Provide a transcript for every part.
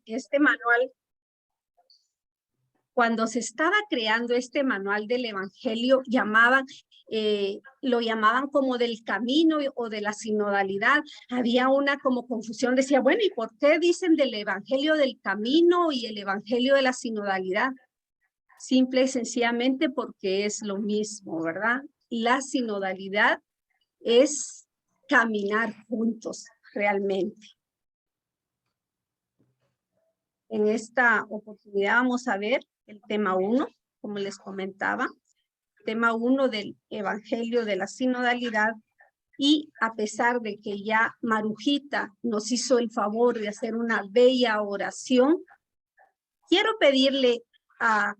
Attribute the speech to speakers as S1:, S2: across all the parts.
S1: este manual, cuando se estaba creando este manual del Evangelio, lo llamaban como del camino o de la sinodalidad. Había una como confusión, decía, bueno, ¿y por qué dicen del Evangelio del camino y el Evangelio de la sinodalidad? Simple y sencillamente porque es lo mismo, ¿verdad? La sinodalidad es caminar juntos realmente. En esta oportunidad vamos a ver el tema 1, como les comentaba, tema 1 del Evangelio de la Sinodalidad, y a pesar de que ya Marujita nos hizo el favor de hacer una bella oración, quiero pedirle a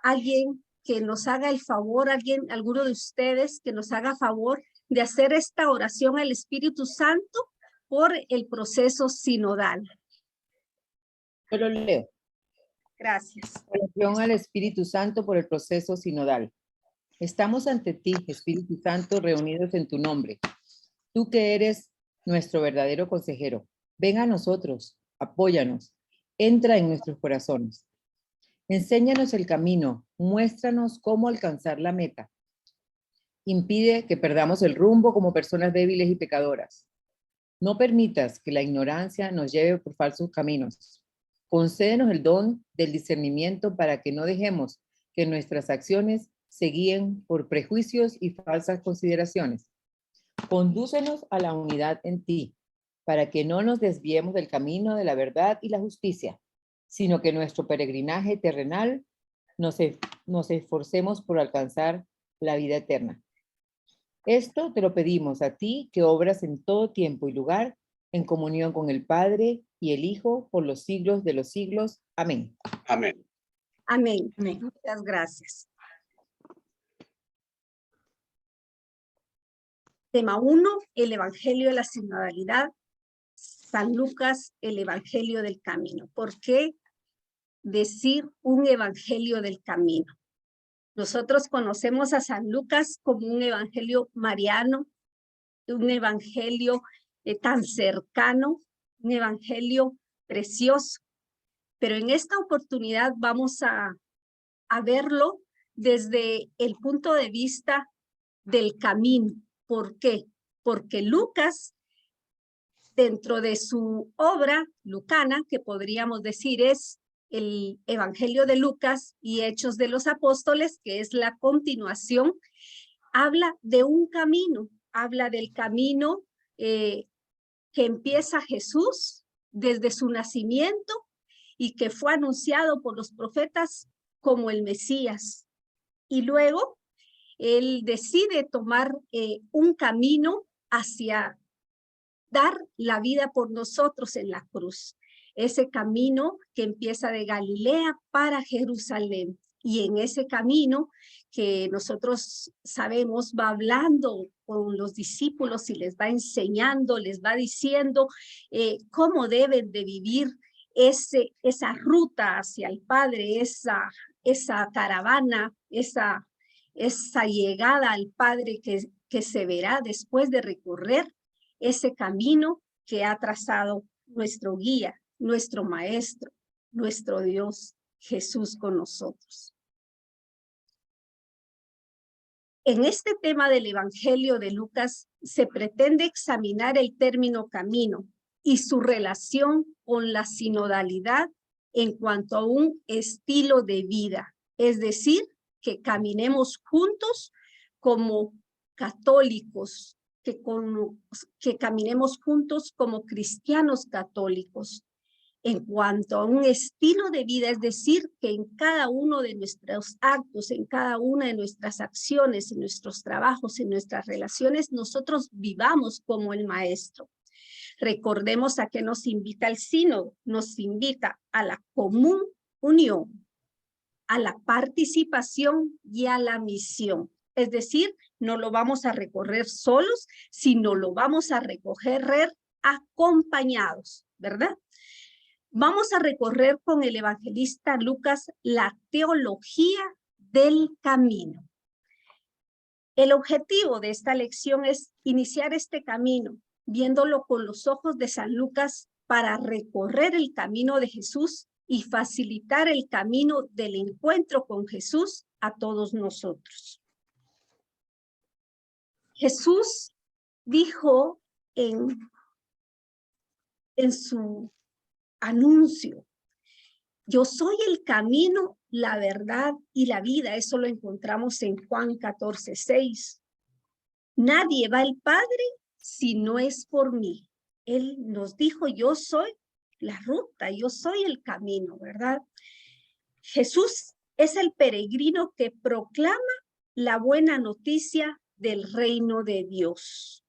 S1: alguien que nos haga el favor, alguno de ustedes que nos haga favor de hacer esta oración al Espíritu Santo por el proceso sinodal.
S2: Yo lo leo.
S1: Gracias.
S2: Oración al Espíritu Santo por el proceso sinodal. Estamos ante ti, Espíritu Santo, reunidos en tu nombre. Tú que eres nuestro verdadero consejero, ven a nosotros, apóyanos, entra en nuestros corazones. Enséñanos el camino, muéstranos cómo alcanzar la meta. Impide que perdamos el rumbo como personas débiles y pecadoras. No permitas que la ignorancia nos lleve por falsos caminos. Concédenos el don del discernimiento para que no dejemos que nuestras acciones se guíen por prejuicios y falsas consideraciones. Condúcenos a la unidad en ti, para que no nos desviemos del camino de la verdad y la justicia, sino que nuestro peregrinaje terrenal nos esforcemos por alcanzar la vida eterna. Esto te lo pedimos a ti, que obras en todo tiempo y lugar, en comunión con el Padre y el Hijo, por los siglos de los siglos. Amén.
S3: Amén.
S1: Amén. Amén. Muchas gracias. Tema 1, el Evangelio de la Sinodalidad. San Lucas, el Evangelio del Camino. ¿Por qué decir un Evangelio del Camino? Nosotros conocemos a San Lucas como un evangelio mariano, un evangelio tan cercano, un evangelio precioso. Pero en esta oportunidad vamos a verlo desde el punto de vista del camino. ¿Por qué? Porque Lucas, dentro de su obra lucana, que podríamos decir es el Evangelio de Lucas y Hechos de los Apóstoles, que es la continuación, habla de un camino, habla del camino que empieza Jesús desde su nacimiento y que fue anunciado por los profetas como el Mesías. Y luego él decide tomar un camino hacia dar la vida por nosotros en la cruz. Ese camino que empieza de Galilea para Jerusalén. Y en ese camino que nosotros sabemos va hablando con los discípulos y les va enseñando, les va diciendo cómo deben de vivir esa ruta hacia el Padre, esa caravana, esa llegada al Padre que se verá después de recorrer ese camino que ha trazado nuestro guía, nuestro maestro, nuestro Dios, Jesús con nosotros. En este tema del Evangelio de Lucas se pretende examinar el término camino y su relación con la sinodalidad en cuanto a un estilo de vida, es decir, que caminemos juntos como católicos, que caminemos juntos como cristianos católicos en cuanto a un estilo de vida, es decir, que en cada uno de nuestros actos, en cada una de nuestras acciones, en nuestros trabajos, en nuestras relaciones, nosotros vivamos como el Maestro. Recordemos a qué nos invita el sínodo, nos invita a la común unión, a la participación y a la misión. Es decir, no lo vamos a recorrer solos, sino lo vamos a recorrer acompañados, ¿verdad? Vamos a recorrer con el evangelista Lucas la teología del camino. El objetivo de esta lección es iniciar este camino, viéndolo con los ojos de San Lucas para recorrer el camino de Jesús y facilitar el camino del encuentro con Jesús a todos nosotros. Jesús dijo en su anuncio: yo soy el camino, la verdad y la vida. Eso lo encontramos en Juan 14:6. Nadie va al Padre si no es por mí. Él nos dijo: yo soy la ruta, yo soy el camino, ¿verdad? Jesús es el peregrino que proclama la buena noticia del reino de Dios.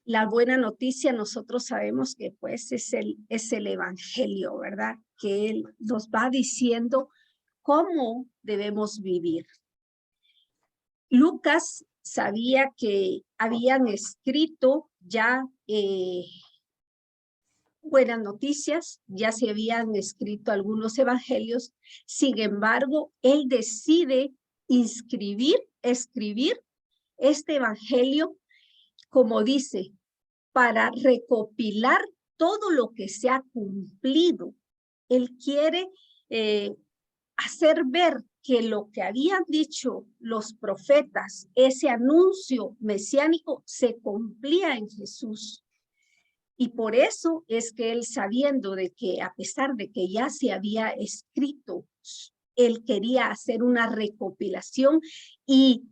S1: La buena noticia nosotros sabemos que pues es el evangelio, ¿verdad? Que Él nos va diciendo cómo debemos vivir. Lucas sabía que habían escrito ya buenas noticias, ya se habían escrito algunos evangelios. Sin embargo, él decide escribir este evangelio, como dice, para recopilar todo lo que se ha cumplido. Él quiere hacer ver que lo que habían dicho los profetas, ese anuncio mesiánico, se cumplía en Jesús. Y por eso es que él, sabiendo de que a pesar de que ya se había escrito, él quería hacer una recopilación y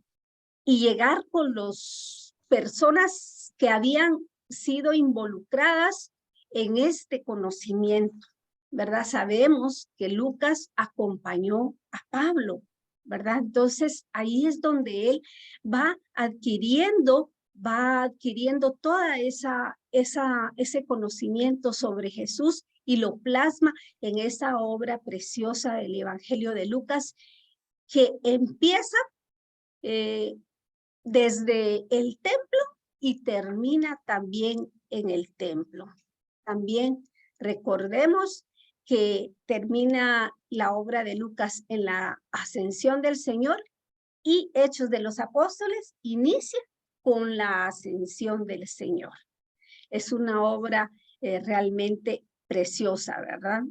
S1: llegar con las personas que habían sido involucradas en este conocimiento, ¿verdad? Sabemos que Lucas acompañó a Pablo, ¿verdad? Entonces ahí es donde él va adquiriendo toda ese conocimiento sobre Jesús y lo plasma en esa obra preciosa del Evangelio de Lucas, que empieza desde el templo y termina también en el templo. También recordemos que termina la obra de Lucas en la ascensión del Señor, y Hechos de los Apóstoles inicia con la ascensión del Señor. Es una obra realmente preciosa, ¿verdad?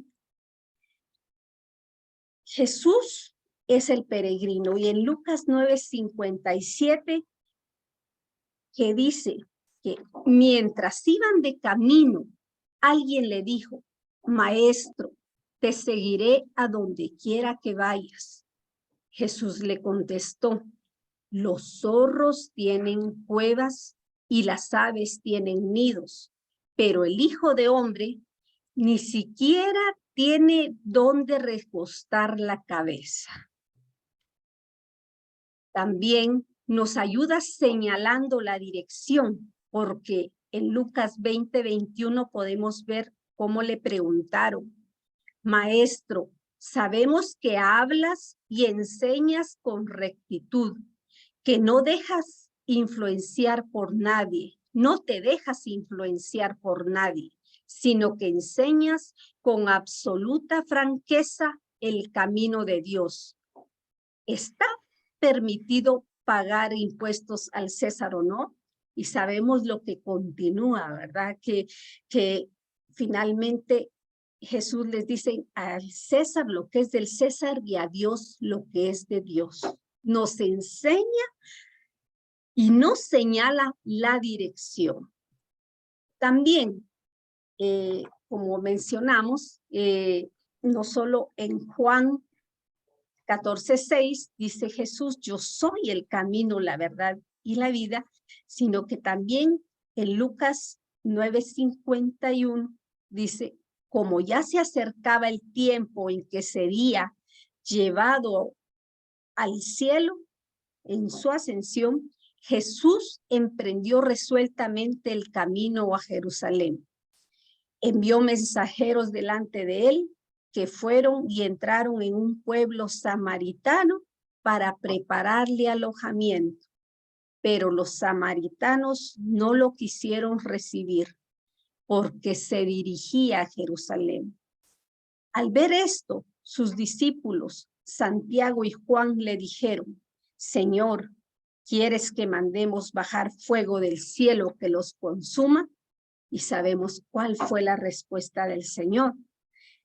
S1: Jesús es el peregrino, y en Lucas 9:57, que dice que mientras iban de camino, alguien le dijo: Maestro, te seguiré a donde quiera que vayas. Jesús le contestó: los zorros tienen cuevas y las aves tienen nidos, pero el Hijo de Hombre ni siquiera tiene dónde recostar la cabeza. También nos ayuda señalando la dirección, porque en Lucas 20:21 podemos ver cómo le preguntaron: Maestro, sabemos que hablas y enseñas con rectitud, que no dejas influenciar por nadie, no te dejas influenciar por nadie, sino que enseñas con absoluta franqueza el camino de Dios. ¿Está permitido pagar impuestos al César o no? Y sabemos lo que continúa, ¿verdad? Que finalmente Jesús les dice: al César lo que es del César y a Dios lo que es de Dios. Nos enseña y nos señala la dirección. También, como mencionamos, no solo en Juan 14:6 dice Jesús: yo soy el camino, la verdad y la vida, sino que también en Lucas 9:51 dice: como ya se acercaba el tiempo en que sería llevado al cielo en su ascensión, Jesús emprendió resueltamente el camino a Jerusalén. Envió mensajeros delante de él, que fueron y entraron en un pueblo samaritano para prepararle alojamiento. Pero los samaritanos no lo quisieron recibir, porque se dirigía a Jerusalén. Al ver esto, sus discípulos, Santiago y Juan, le dijeron: Señor, ¿quieres que mandemos bajar fuego del cielo que los consuma? Y sabemos cuál fue la respuesta del Señor.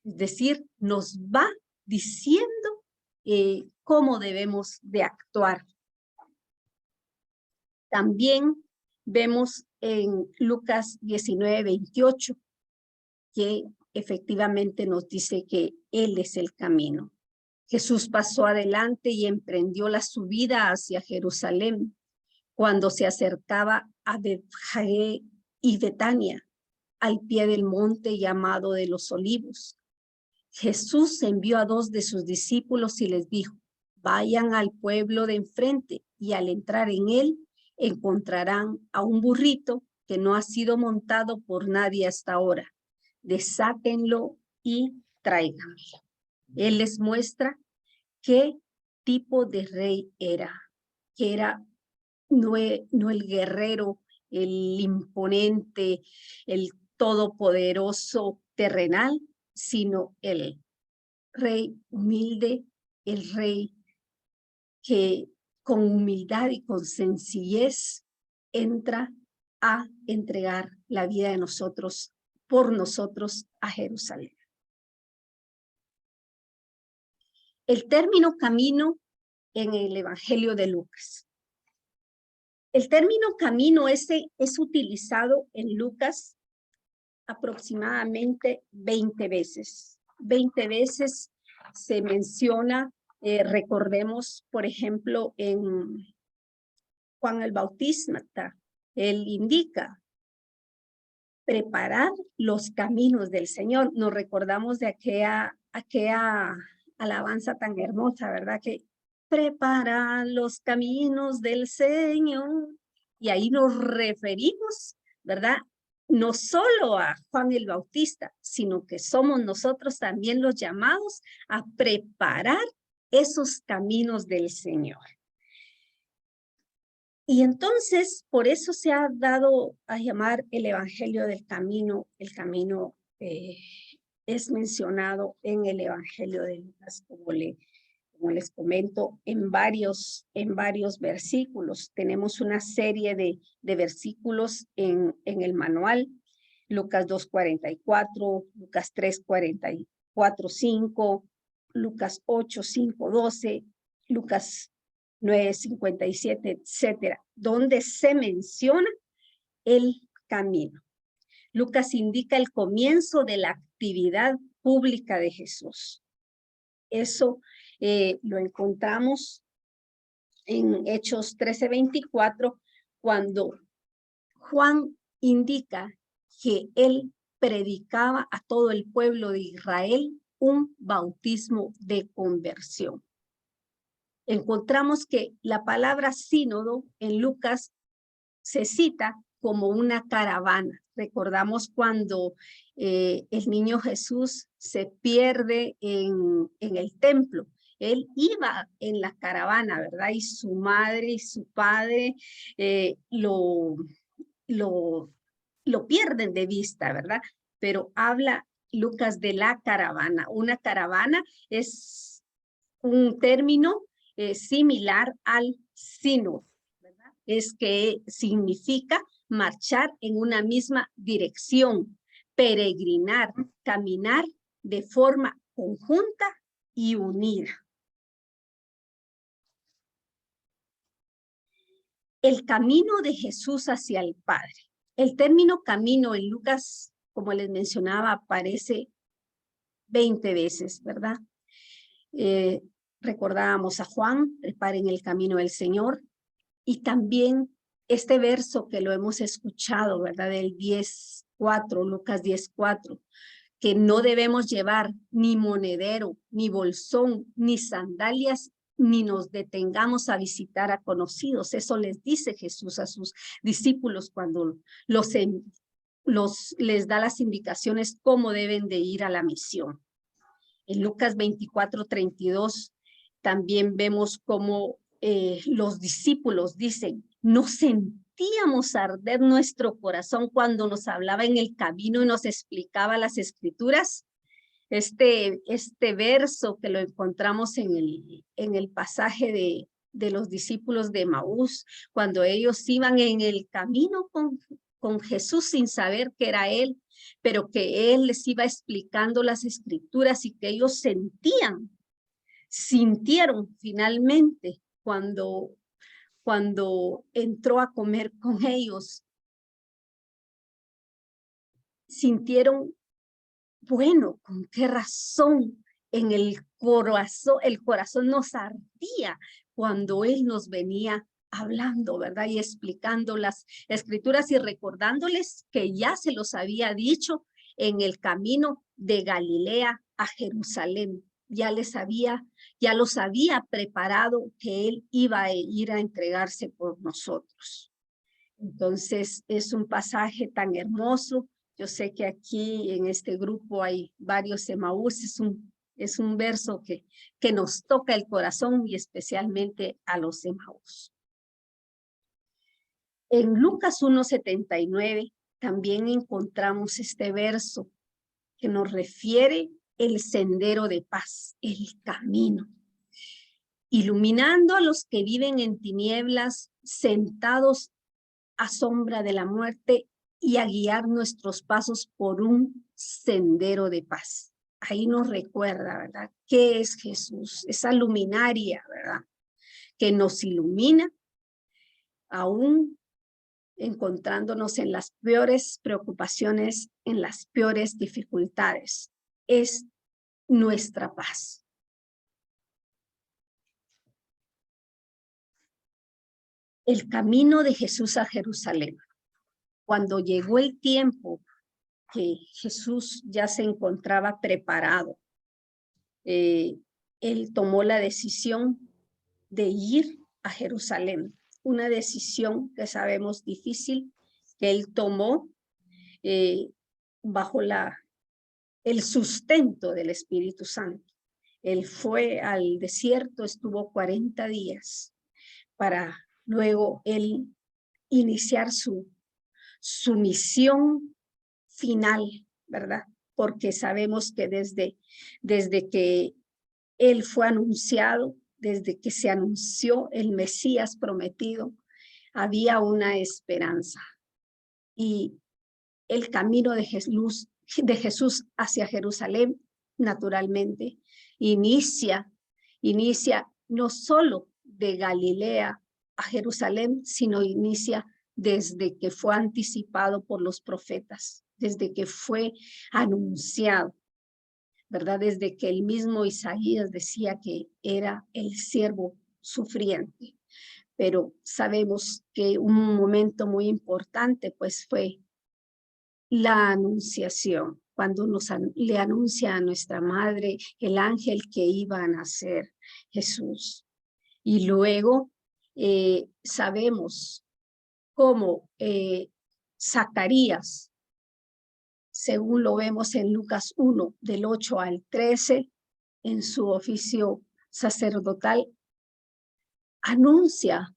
S1: Es decir, nos va diciendo cómo debemos de actuar. También vemos en Lucas 19:28 que efectivamente nos dice que Él es el camino. Jesús pasó adelante y emprendió la subida hacia Jerusalén. Cuando se acercaba a Betfagé y Betania, al pie del monte llamado de los Olivos, Jesús envió a 2 de sus discípulos y les dijo: vayan al pueblo de enfrente y al entrar en él encontrarán a un burrito que no ha sido montado por nadie hasta ahora. Desátenlo y tráiganlo. Él les muestra qué tipo de rey era, que era no el guerrero, el imponente, el todopoderoso terrenal, sino el rey humilde, el rey que con humildad y con sencillez entra a entregar la vida de nosotros, por nosotros, a Jerusalén. El término camino en el Evangelio de Lucas. El término camino es utilizado en Lucas aproximadamente 20 veces. 20 veces se menciona, recordemos, por ejemplo, en Juan el Bautista, él indica preparar los caminos del Señor. Nos recordamos de aquella alabanza tan hermosa, ¿verdad? Que prepara los caminos del Señor. Y ahí nos referimos, ¿verdad? No solo a Juan el Bautista, sino que somos nosotros también los llamados a preparar esos caminos del Señor. Y entonces, por eso se ha dado a llamar el Evangelio del Camino. El camino es mencionado en el Evangelio de Lucas, como les comento, en varios versículos. Tenemos una serie de versículos en el manual. Lucas 2:44, Lucas 3:44-5, Lucas 8:5-12, Lucas 9:57, etcétera, donde se menciona el camino. Lucas indica el comienzo de la actividad pública de Jesús. Eso lo encontramos en Hechos 13:24, cuando Juan indica que él predicaba a todo el pueblo de Israel un bautismo de conversión. Encontramos que la palabra sínodo en Lucas se cita como una caravana. Recordamos cuando el niño Jesús se pierde en el templo. Él iba en la caravana, ¿verdad? Y su madre y su padre lo pierden de vista, ¿verdad? Pero habla Lucas de la caravana. Una caravana es un término similar al sínodo, ¿verdad? Es que significa marchar en una misma dirección, peregrinar, caminar de forma conjunta y unida. El camino de Jesús hacia el Padre. El término camino en Lucas, como les mencionaba, aparece 20 veces, ¿verdad? Recordábamos a Juan, preparen el camino del Señor, y también este verso que lo hemos escuchado, ¿verdad? Del 10:4, Lucas 10:4, que no debemos llevar ni monedero, ni bolsón, ni sandalias, ni nos detengamos a visitar a conocidos. Eso les dice Jesús a sus discípulos cuando les da las indicaciones cómo deben de ir a la misión. En Lucas 24:32 también vemos cómo los discípulos dicen: no sentíamos arder nuestro corazón cuando nos hablaba en el camino y nos explicaba las escrituras. Este verso que lo encontramos en el pasaje de los discípulos de Emaús, cuando ellos iban en el camino con Jesús sin saber que era él, pero que él les iba explicando las escrituras y que ellos sintieron finalmente cuando entró a comer con ellos. Sintieron, bueno, ¿con qué razón? En el corazón nos ardía cuando él nos venía hablando, ¿verdad? Y explicando las escrituras y recordándoles que ya se los había dicho en el camino de Galilea a Jerusalén. Ya los había preparado que él iba a ir a entregarse por nosotros. Entonces es un pasaje tan hermoso. Yo sé que aquí en este grupo hay varios Emaús. Es un verso que nos toca el corazón y especialmente a los Emaús. En Lucas 1:79 también encontramos este verso que nos refiere el sendero de paz, el camino. Iluminando a los que viven en tinieblas, sentados a sombra de la muerte y a guiar nuestros pasos por un sendero de paz. Ahí nos recuerda, ¿verdad? ¿Qué es Jesús? Esa luminaria, ¿verdad? Que nos ilumina aún encontrándonos en las peores preocupaciones, en las peores dificultades. Es nuestra paz. El camino de Jesús a Jerusalén. Cuando llegó el tiempo que Jesús ya se encontraba preparado, él tomó la decisión de ir a Jerusalén. Una decisión que sabemos difícil, que él tomó bajo el sustento del Espíritu Santo. Él fue al desierto, estuvo 40 días para luego él iniciar su misión final, ¿verdad? Porque sabemos que desde que él fue anunciado, desde que se anunció el Mesías prometido, había una esperanza. Y el camino de Jesús hacia Jerusalén, naturalmente, inicia no solo de Galilea a Jerusalén, sino inicia desde que fue anticipado por los profetas, desde que fue anunciado, ¿verdad? Desde que el mismo Isaías decía que era el siervo sufriente. Pero sabemos que un momento muy importante pues fue la anunciación, cuando le anuncia a nuestra madre el ángel que iba a nacer Jesús. Y luego sabemos cómo Zacarías, según lo vemos en Lucas 1, del 8 al 13, en su oficio sacerdotal, anuncia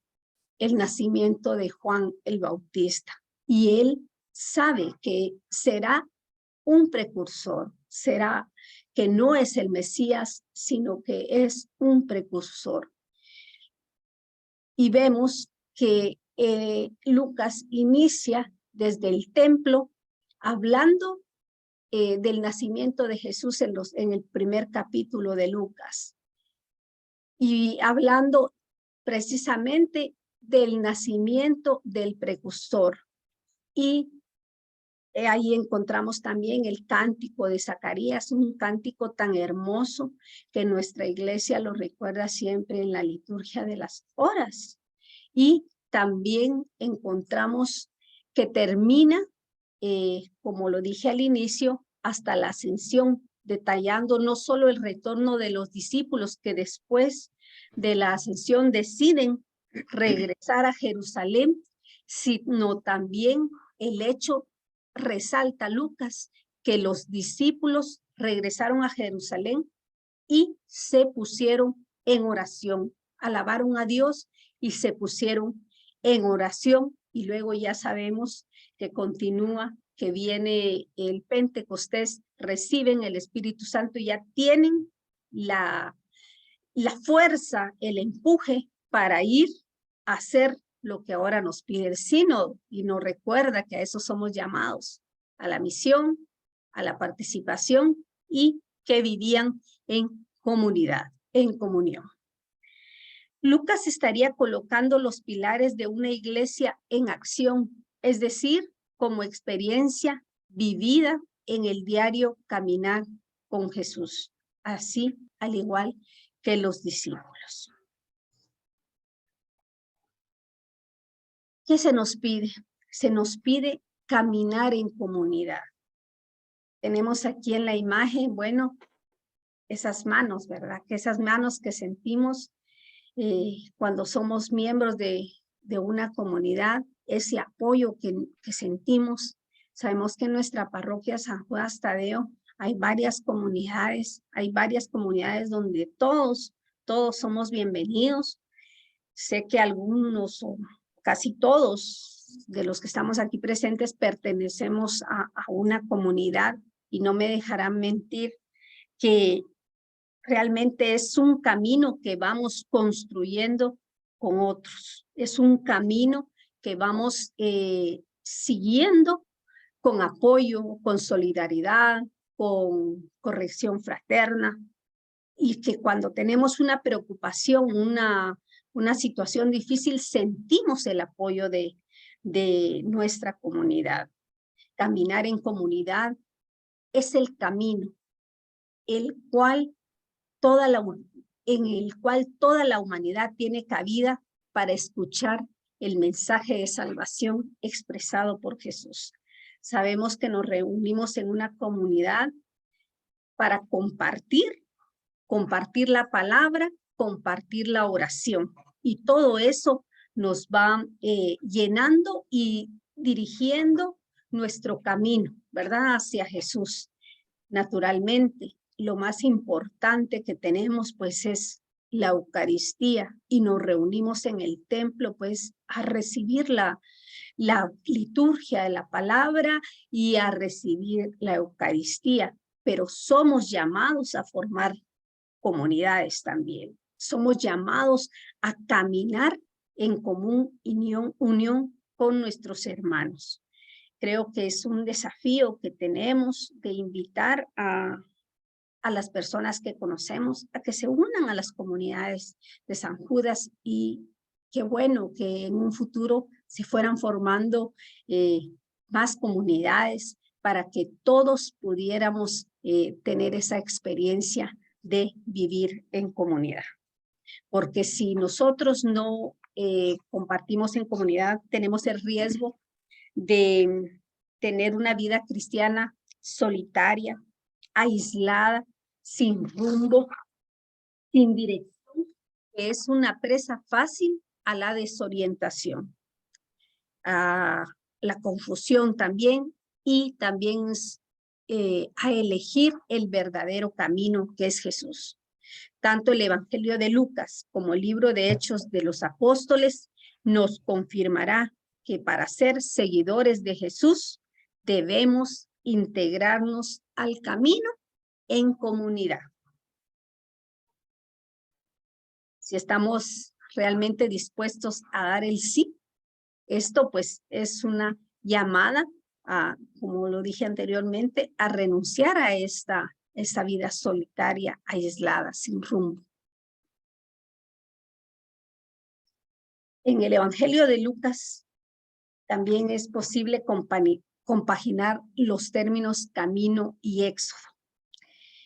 S1: el nacimiento de Juan el Bautista. Y él sabe que será un precursor, será que no es el Mesías, sino que es un precursor. Y vemos que Lucas inicia desde el templo hablando del nacimiento de Jesús en el primer capítulo de Lucas. Y hablando precisamente del nacimiento del precursor. Y ahí encontramos también el cántico de Zacarías, un cántico tan hermoso que nuestra iglesia lo recuerda siempre en la liturgia de las horas. Y también encontramos que termina, como lo dije al inicio, hasta la ascensión, detallando no solo el retorno de los discípulos que después de la ascensión deciden regresar a Jerusalén, sino también el hecho, resalta Lucas, que los discípulos regresaron a Jerusalén y se pusieron en oración, alabaron a Dios y se pusieron en oración. Y luego ya sabemos que continúa, que viene el Pentecostés, reciben el Espíritu Santo y ya tienen la fuerza, el empuje para ir a hacer lo que ahora nos pide el sínodo y nos recuerda que a eso somos llamados, a la misión, a la participación y que vivían en comunidad, en comunión. Lucas estaría colocando los pilares de una iglesia en acción, es decir, como experiencia vivida en el diario caminar con Jesús, así al igual que los discípulos. ¿Qué se nos pide? Se nos pide caminar en comunidad. Tenemos aquí en la imagen, bueno, esas manos, ¿verdad? Que esas manos que sentimos cuando somos miembros de una comunidad, ese apoyo que sentimos. Sabemos que en nuestra parroquia San Judas Tadeo hay varias comunidades donde todos somos bienvenidos. Sé que algunos o casi todos de los que estamos aquí presentes pertenecemos a una comunidad y no me dejarán mentir que realmente es un camino que vamos construyendo con otros. Es un camino que vamos siguiendo con apoyo, con solidaridad, con corrección fraterna. Y que cuando tenemos una preocupación, una situación difícil, sentimos el apoyo de nuestra comunidad. Caminar en comunidad es el camino, en el cual toda la humanidad tiene cabida para escuchar el mensaje de salvación expresado por Jesús. Sabemos que nos reunimos en una comunidad para compartir la palabra, compartir la oración. Y todo eso nos va llenando y dirigiendo nuestro camino, ¿verdad? Hacia Jesús. Naturalmente, lo más importante que tenemos pues es la Eucaristía y nos reunimos en el templo pues a recibir la liturgia de la palabra y a recibir la Eucaristía, pero somos llamados a formar comunidades también. Somos llamados a caminar en común unión con nuestros hermanos. Creo que es un desafío que tenemos de invitar a las personas que conocemos a que se unan a las comunidades de San Judas y qué bueno que en un futuro se fueran formando más comunidades para que todos pudiéramos tener esa experiencia de vivir en comunidad. Porque si nosotros no compartimos en comunidad, tenemos el riesgo de tener una vida cristiana solitaria, aislada, sin rumbo, sin dirección, que es una presa fácil a la desorientación, a la confusión también, y también a elegir el verdadero camino que es Jesús. Tanto el Evangelio de Lucas como el libro de Hechos de los Apóstoles nos confirmará que para ser seguidores de Jesús debemos integrarnos al camino en comunidad. Si estamos realmente dispuestos a dar el sí, esto pues es una llamada a, como lo dije anteriormente, a renunciar a esta vida solitaria, aislada, sin rumbo. En el Evangelio de Lucas también es posible compaginar los términos camino y éxodo.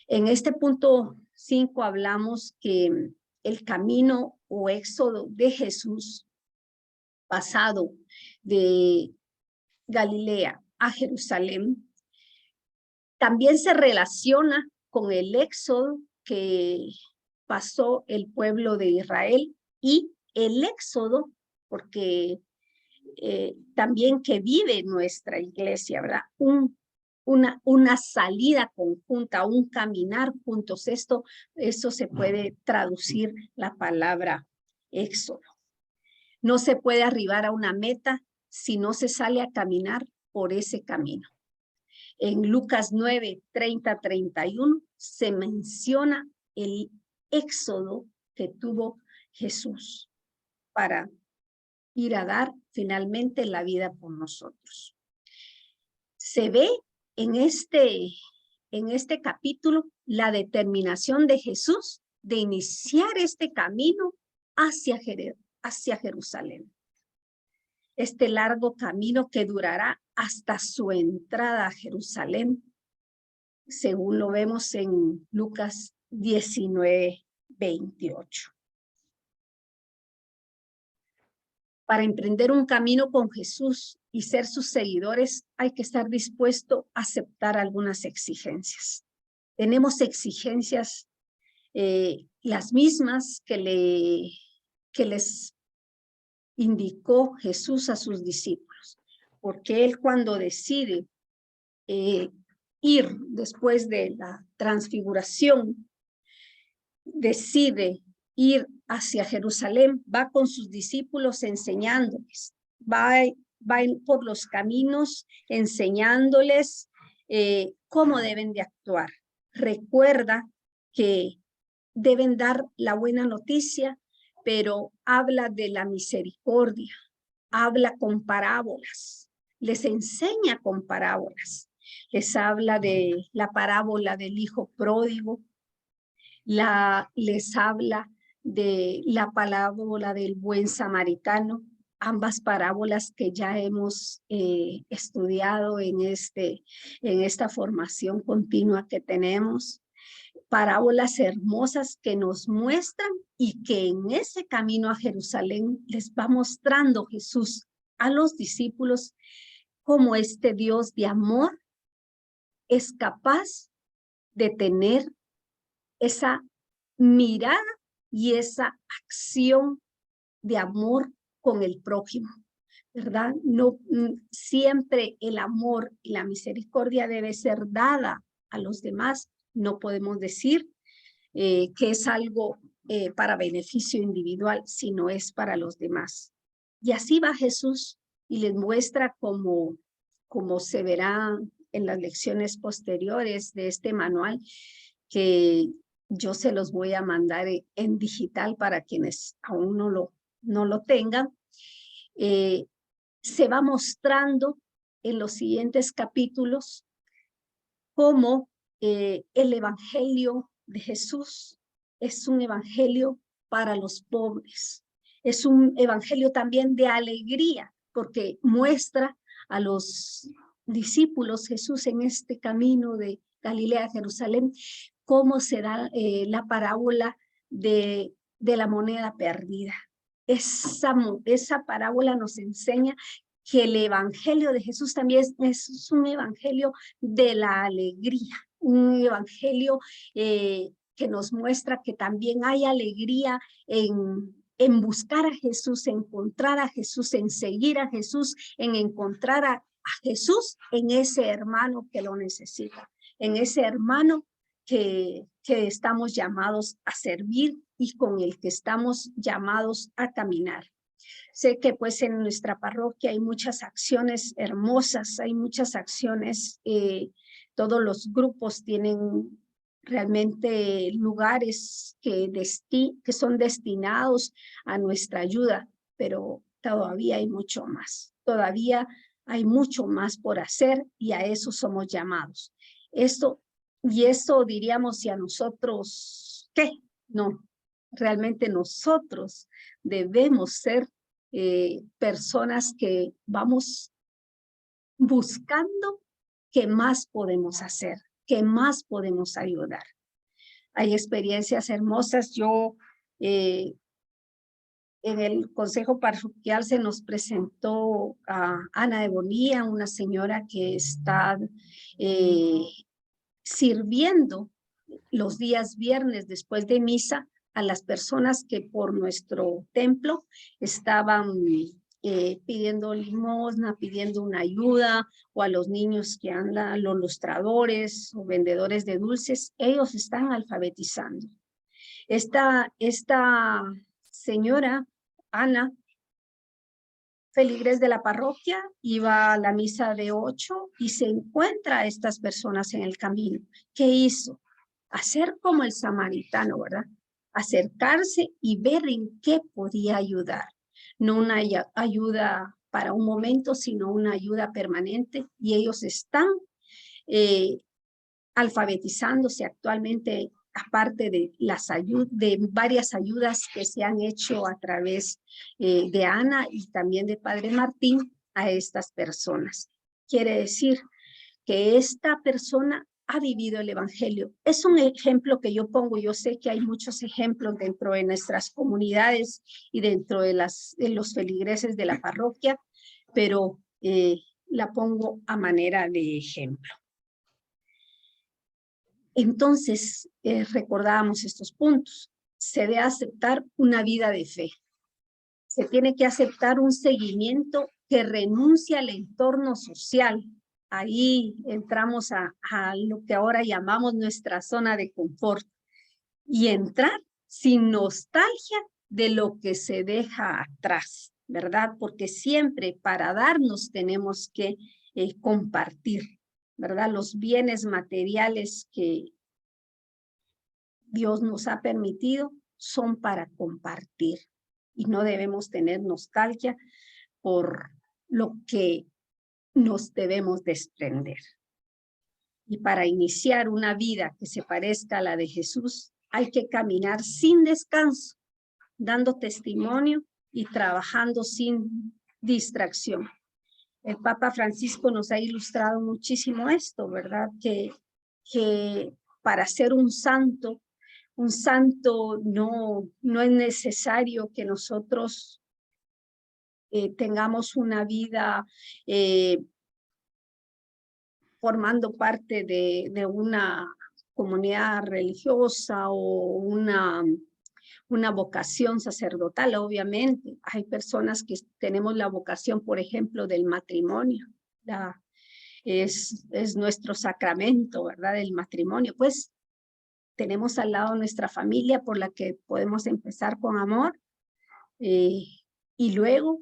S1: En este punto 5 hablamos que el camino o éxodo de Jesús pasado de Galilea a Jerusalén también se relaciona con el éxodo que pasó el pueblo de Israel y el éxodo, porque también que vive nuestra iglesia, ¿verdad? Una salida conjunta, un caminar juntos. Eso se puede traducir la palabra éxodo. No se puede arribar a una meta si no se sale a caminar por ese camino. En Lucas 9, 30, 31 se menciona el éxodo que tuvo Jesús para ir a dar finalmente la vida por nosotros. Se ve en este capítulo la determinación de Jesús de iniciar este camino hacia Jerusalén. Este largo camino que durará hasta su entrada a Jerusalén, según lo vemos en Lucas 19:28. Para emprender un camino con Jesús y ser sus seguidores, hay que estar dispuesto a aceptar algunas exigencias. Tenemos exigencias las mismas que les indicó Jesús a sus discípulos, porque él cuando decide ir después de la transfiguración, decide ir hacia Jerusalén, va con sus discípulos enseñándoles, va por los caminos enseñándoles cómo deben de actuar. Recuerda que deben dar la buena noticia, pero habla de la misericordia, habla con parábolas, les enseña con parábolas, les habla de la parábola del hijo pródigo, les habla de la parábola del buen samaritano, ambas parábolas que ya hemos estudiado en esta formación continua que tenemos. Parábolas hermosas que nos muestran y que en ese camino a Jerusalén les va mostrando Jesús a los discípulos cómo este Dios de amor es capaz de tener esa mirada y esa acción de amor con el prójimo, ¿verdad? No, siempre el amor y la misericordia debe ser dada a los demás. No podemos decir que es algo para beneficio individual, sino es para los demás. Y así va Jesús y les muestra como se verá en las lecciones posteriores de este manual, que yo se los voy a mandar en digital para quienes aún no lo tengan. Se va mostrando en los siguientes capítulos cómo el evangelio de Jesús es un evangelio para los pobres. Es un evangelio también de alegría, porque muestra a los discípulos Jesús en este camino de Galilea a Jerusalén, cómo se da la parábola de la moneda perdida. Esa parábola nos enseña que el evangelio de Jesús también es un evangelio de la alegría, un evangelio que nos muestra que también hay alegría en buscar a Jesús, en encontrar a Jesús, en seguir a Jesús, en encontrar a Jesús en ese hermano que lo necesita, en ese hermano que estamos llamados a servir y con el que estamos llamados a caminar. Sé que pues en nuestra parroquia hay muchas acciones hermosas, hay muchas acciones, todos los grupos tienen realmente lugares que son destinados a nuestra ayuda, pero todavía hay mucho más, todavía hay mucho más por hacer y a eso somos llamados. Eso diríamos, si a nosotros, ¿qué? No, realmente nosotros debemos ser personas que vamos buscando qué más podemos hacer, qué más podemos ayudar. Hay experiencias hermosas. Yo en el consejo parroquial se nos presentó a Ana de Bonilla, una señora que está sirviendo los días viernes después de misa a las personas que por nuestro templo estaban pidiendo limosna, pidiendo una ayuda, o a los niños que andan, los lustradores o vendedores de dulces. Ellos están alfabetizando. Esta señora, Ana, feligres de la parroquia, iba a la misa de 8 y se encuentra a estas personas en el camino. ¿Qué hizo? Hacer como el samaritano, ¿verdad? Acercarse y ver en qué podía ayudar. no una ayuda para un momento, sino una ayuda permanente, y ellos están alfabetizándose actualmente, aparte de de varias ayudas que se han hecho a través de Ana y también de Padre Martín a estas personas. Quiere decir que esta persona ha vivido el evangelio. Es un ejemplo que yo pongo. Yo sé que hay muchos ejemplos dentro de nuestras comunidades y dentro de los feligreses de la parroquia, pero la pongo a manera de ejemplo. Entonces, recordábamos estos puntos. Se debe aceptar una vida de fe. Se tiene que aceptar un seguimiento que renuncia al entorno social. Ahí entramos a lo que ahora llamamos nuestra zona de confort. Y entrar sin nostalgia de lo que se deja atrás, ¿verdad? Porque siempre para darnos tenemos que compartir, ¿verdad? Los bienes materiales que Dios nos ha permitido son para compartir y no debemos tener nostalgia por lo que nos debemos desprender. Y para iniciar una vida que se parezca a la de Jesús, hay que caminar sin descanso, dando testimonio y trabajando sin distracción. El Papa Francisco nos ha ilustrado muchísimo esto, ¿verdad? Que para ser un santo no es necesario que nosotros tengamos una vida formando parte de una comunidad religiosa o una vocación sacerdotal. Obviamente hay personas que tenemos la vocación, por ejemplo, del matrimonio. Es nuestro sacramento, ¿verdad? El matrimonio. Pues tenemos al lado nuestra familia por la que podemos empezar con amor y luego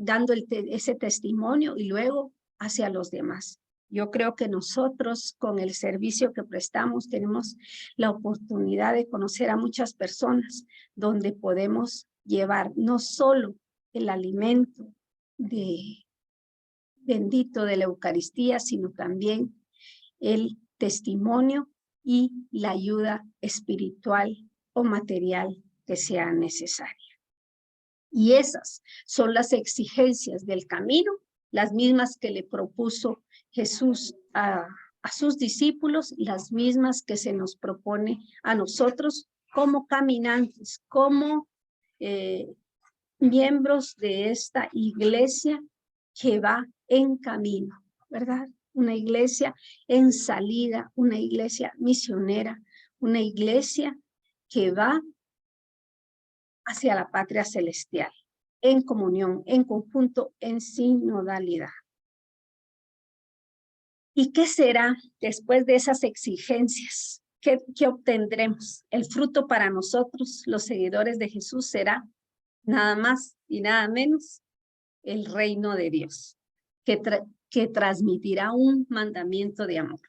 S1: dando ese testimonio y luego hacia los demás. Yo creo que nosotros con el servicio que prestamos tenemos la oportunidad de conocer a muchas personas donde podemos llevar no solo el alimento bendito de la Eucaristía, sino también el testimonio y la ayuda espiritual o material que sea necesaria. Y esas son las exigencias del camino, las mismas que le propuso Jesús a sus discípulos, las mismas que se nos propone a nosotros como caminantes, como miembros de esta iglesia que va en camino, ¿verdad? Una iglesia en salida, una iglesia misionera, una iglesia que va hacia la patria celestial, en comunión, en conjunto, en sinodalidad. ¿Y qué será después de esas exigencias? ¿Qué obtendremos? El fruto para nosotros, los seguidores de Jesús, será nada más y nada menos el reino de Dios, que transmitirá un mandamiento de amor.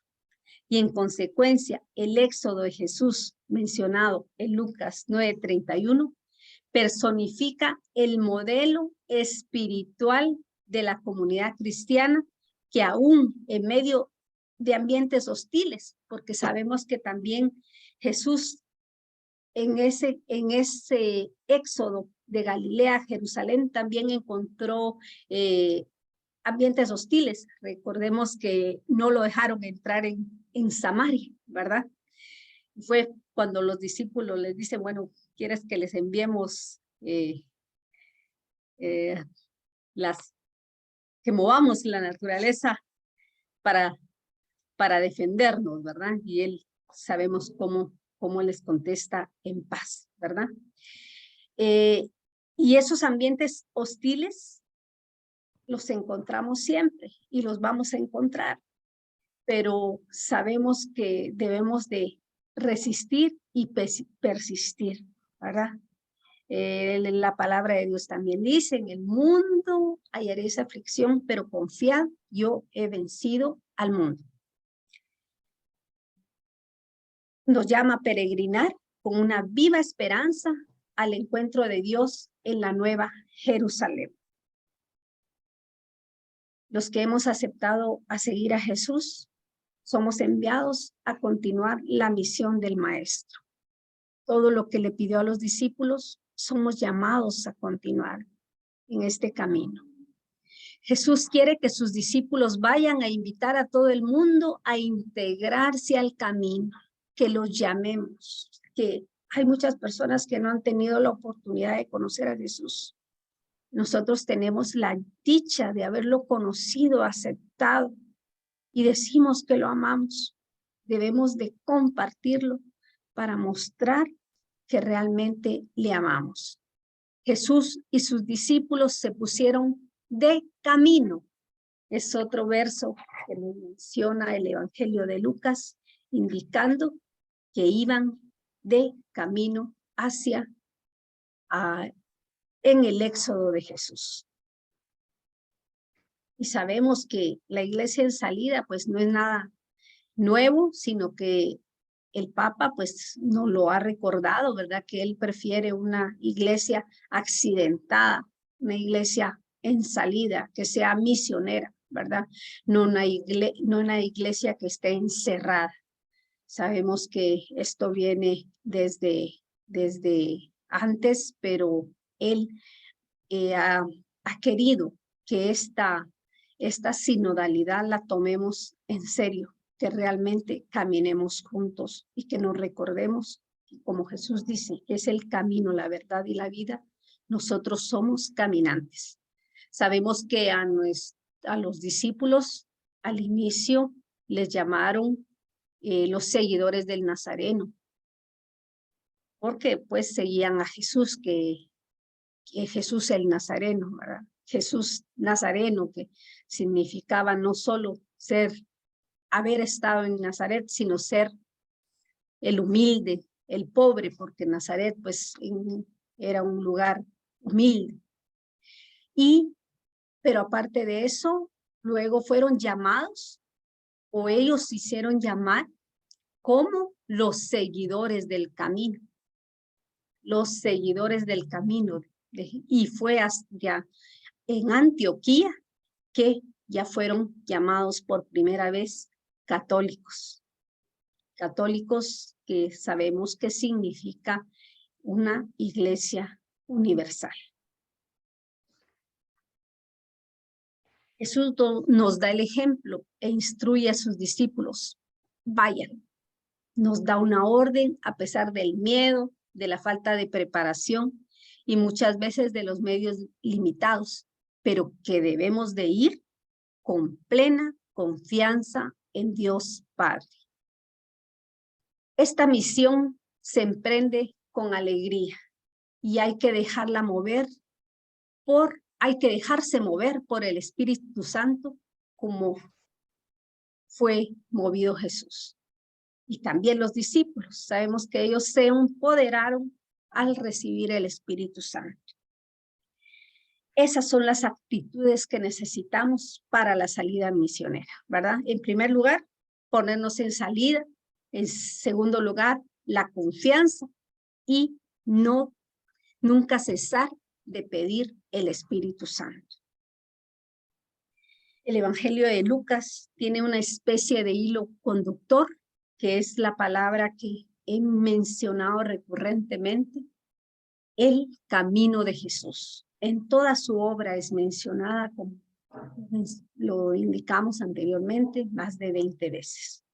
S1: Y en consecuencia, el éxodo de Jesús mencionado en Lucas 9:31 personifica el modelo espiritual de la comunidad cristiana que aún en medio de ambientes hostiles, porque sabemos que también Jesús en ese éxodo de Galilea a Jerusalén también encontró ambientes hostiles. Recordemos que no lo dejaron entrar en Samaria, ¿verdad? Fue cuando los discípulos les dicen, bueno, ¿quieres que les enviemos que movamos la naturaleza para defendernos, ¿verdad? Y él sabemos cómo les contesta en paz, ¿verdad? Y esos ambientes hostiles los encontramos siempre y los vamos a encontrar, pero sabemos que debemos de resistir y persistir, ¿verdad? La palabra de Dios también dice, en el mundo hallaréis aflicción, pero confiad, yo he vencido al mundo. Nos llama a peregrinar con una viva esperanza al encuentro de Dios en la Nueva Jerusalén. Los que hemos aceptado a seguir a Jesús, somos enviados a continuar la misión del Maestro. Todo lo que le pidió a los discípulos, somos llamados a continuar en este camino. Jesús quiere que sus discípulos vayan a invitar a todo el mundo a integrarse al camino, que los llamemos, que hay muchas personas que no han tenido la oportunidad de conocer a Jesús. Nosotros tenemos la dicha de haberlo conocido, aceptado, y decimos que lo amamos. Debemos de compartirlo para mostrar que realmente le amamos. Jesús y sus discípulos se pusieron de camino. Es otro verso que nos menciona el Evangelio de Lucas, indicando que iban de camino hacia en el éxodo de Jesús. Y sabemos que la iglesia en salida pues no es nada nuevo, sino que el Papa pues nos lo ha recordado, ¿verdad? Que él prefiere una iglesia accidentada, una iglesia en salida, que sea misionera, ¿verdad? No una iglesia que esté encerrada. Sabemos que esto viene desde antes, pero él ha querido que esta sinodalidad la tomemos en serio, que realmente caminemos juntos y que nos recordemos, como Jesús dice, que es el camino, la verdad y la vida. Nosotros somos caminantes. Sabemos que a los discípulos al inicio les llamaron los seguidores del Nazareno, porque pues seguían a Jesús, que Jesús el Nazareno, ¿verdad? Jesús Nazareno, que significaba no solo haber estado en Nazaret, sino ser el humilde, el pobre, porque Nazaret pues era un lugar humilde. Pero aparte de eso, luego fueron llamados, o ellos se hicieron llamar como los seguidores del camino. Los seguidores del camino. Y fue ya en Antioquía que ya fueron llamados por primera vez católicos. Católicos que sabemos que significa una iglesia universal. Jesús nos da el ejemplo e instruye a sus discípulos. Vayan. Nos da una orden a pesar del miedo, de la falta de preparación y muchas veces de los medios limitados, pero que debemos de ir con plena confianza en Dios Padre. Esta misión se emprende con alegría y hay que dejarse mover por el Espíritu Santo como fue movido Jesús. Y también los discípulos, sabemos que ellos se empoderaron al recibir el Espíritu Santo. Esas son las actitudes que necesitamos para la salida misionera, ¿verdad? En primer lugar, ponernos en salida. En segundo lugar, la confianza y nunca cesar de pedir el Espíritu Santo. El Evangelio de Lucas tiene una especie de hilo conductor, que es la palabra que he mencionado recurrentemente, el camino de Jesús. En toda su obra es mencionada, como lo indicamos anteriormente, más de 20 veces.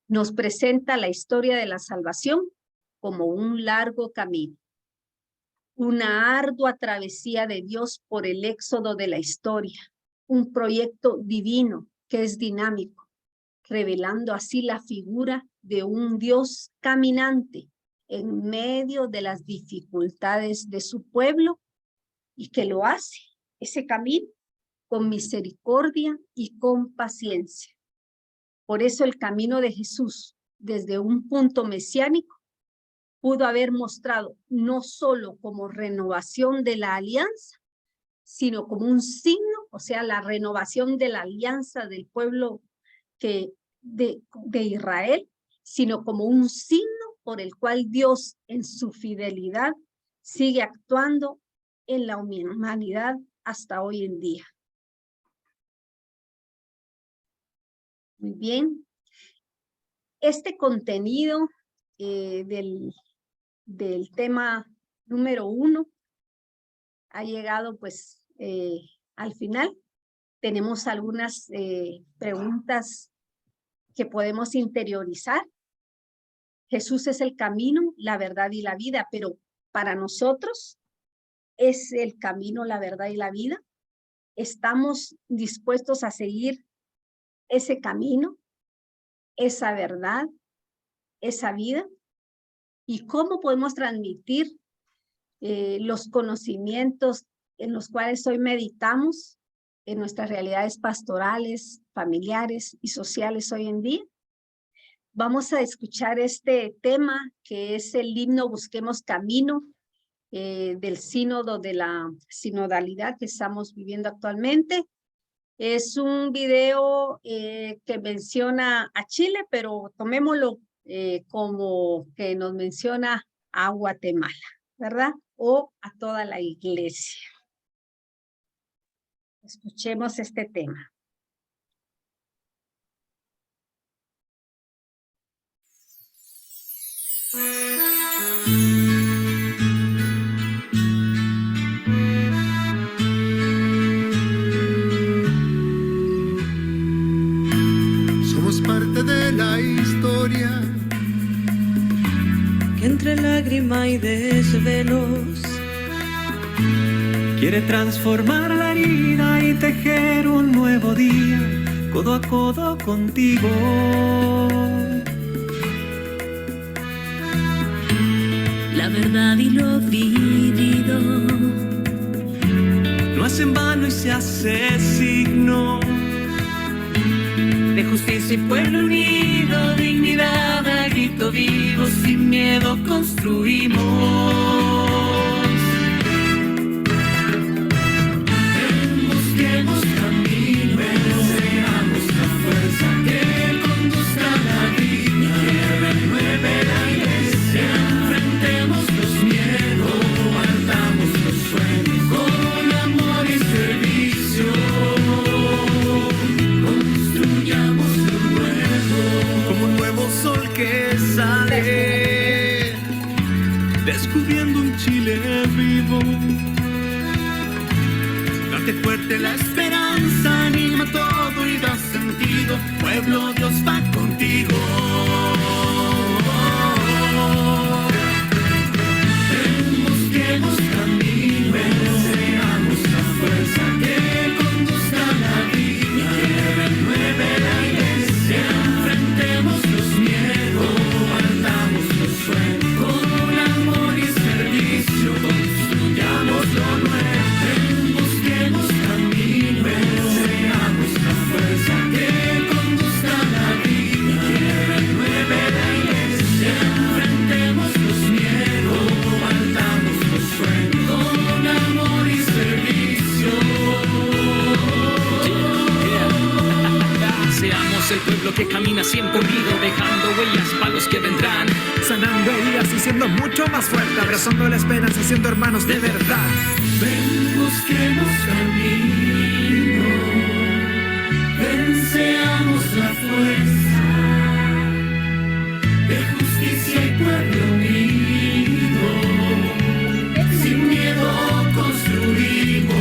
S1: Nos presenta la historia de la salvación como un largo camino, una ardua travesía de Dios por el éxodo de la historia, un proyecto divino que es dinámico, revelando así la figura de un Dios caminante en medio de las dificultades de su pueblo y que lo hace, ese camino, con misericordia y con paciencia. Por eso el camino de Jesús, desde un punto mesiánico, pudo haber mostrado no solo como renovación de la alianza, sino como un signo, o sea, la renovación de la alianza del pueblo de Israel, sino como un signo por el cual Dios en su fidelidad sigue actuando en la humanidad hasta hoy en día. Muy bien. Este contenido del tema número 1 ha llegado pues al final. Tenemos algunas preguntas que podemos interiorizar. Jesús es el camino, la verdad y la vida, pero para nosotros es el camino, la verdad y la vida. ¿Estamos dispuestos a seguir ese camino, esa verdad, esa vida? ¿Y cómo podemos transmitir los conocimientos en los cuales hoy meditamos en nuestras realidades pastorales, familiares y sociales hoy en día? Vamos a escuchar este tema que es el himno Busquemos Camino del sínodo de la sinodalidad que estamos viviendo actualmente. Es un video que menciona a Chile, pero tomémoslo como que nos menciona a Guatemala, ¿verdad? O a toda la iglesia. Escuchemos este tema.
S3: Somos parte de la historia
S4: que entre lágrima y desvelos quiere transformar la herida y tejer un nuevo día, codo a codo contigo.
S5: La verdad y lo vivido
S4: No hace en vano y se hace signo de justicia y pueblo unido, dignidad a grito vivo, sin miedo construimos. Busquemos camino, seamos la fuerza que conduzca la vida, que renueve la iglesia. Enfrentemos los miedos, guardamos los sueños con amor y servicio. Construyamos lo nuevo,
S3: como un nuevo sol que sale,
S4: descubriendo un Chile vivo.
S3: date fuerte la esperanza, anima todo y da sentido. Pueblo, Dios va contigo.
S4: Busquemos camino, seamos la fuerza que conduzca la vida, que renueve la iglesia. Enfrentemos los miedos, guardamos los sueños con amor y servicio. Construyamos lo nuevo. Busquemos camino, seamos la fuerza que conduzca la vida, que renueve la iglesia. Enfrentemos los miedos, guardamos los sueños con amor y servicio.
S6: Seamos el pueblo que camina siempre unido, dejando huellas para los que vendrán.
S7: Sanando heridas y siendo mucho más fuerte, abrazando la esperanza, siendo hermanos de verdad.
S4: Ven, busquemos camino, ven, seamos la fuerza de justicia y pueblo unido, sin miedo construimos.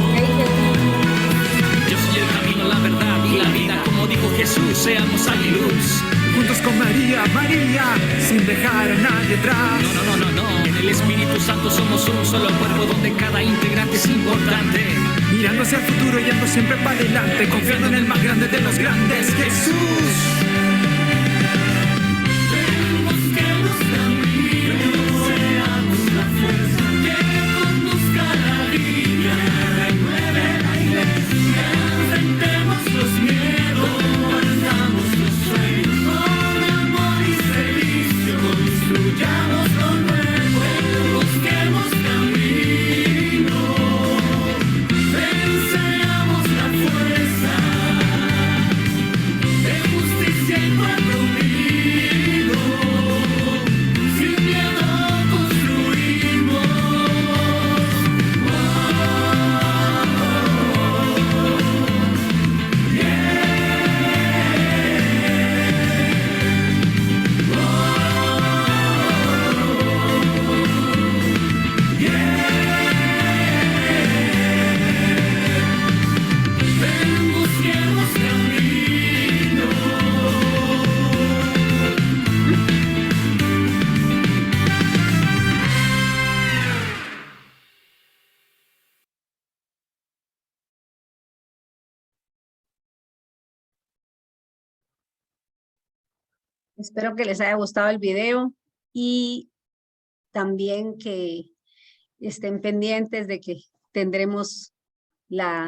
S6: Yo soy el camino, la verdad y la vida, como dijo Jesús, seamos sal y luz.
S7: Juntos con María, María, sin dejar a nadie atrás.
S6: No, en el Espíritu Santo somos un solo cuerpo donde cada integrante es importante.
S7: Mirando hacia el futuro, yendo siempre para adelante, confiando en el más grande de los grandes, Jesús.
S4: Busquemos camino, seamos la fuerza que conduzca la vida, renueve la iglesia. Enfrentemos los miedos, guardamos los sueños con amor y servicio. Construyamos lo nuevo, busquemos camino, ven, seamos la fuerza de justicia y pueblo unido, sin miedo construimos.
S1: Espero que les haya gustado el video y también que estén pendientes de que tendremos la